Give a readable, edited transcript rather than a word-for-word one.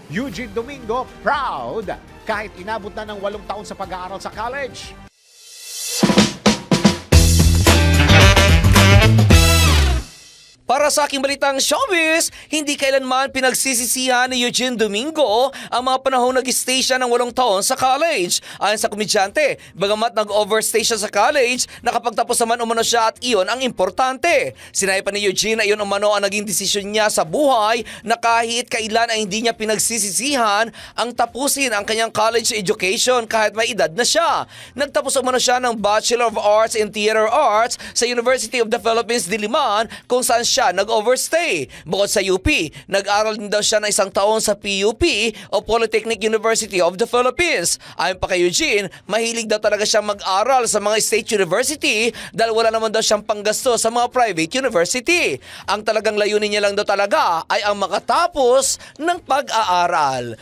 Eugene Domingo, proud kahit inabot na ng 8 taon sa pag-aaral sa college. Para sa aking balitang showbiz, hindi kailanman pinagsisisihan ni Eugene Domingo ang mga panahong nag-stay siya ng 8 taon sa college. Ayon sa komedyante, bagamat nag-overstay siya sa college, nakapagtapos naman umano siya at iyon ang importante. Sinabi pa ni Eugene na iyon umano ang naging desisyon niya sa buhay na kahit kailan ay hindi niya pinagsisisihan ang tapusin ang kanyang college education kahit may edad na siya. Nagtapos umano siya ng Bachelor of Arts in Theater Arts sa University of the Philippines, Diliman, kung saan siya nag-overstay. Bukod sa UP, nag-aral din daw siya ng 1 taon sa PUP o Polytechnic University of the Philippines. Ayon pa kay Eugene, mahilig daw talaga siyang mag-aral sa mga state university dahil wala naman daw siyang panggasto sa mga private university. Ang talagang layunin niya lang daw talaga ay ang makatapos ng pag-aaral.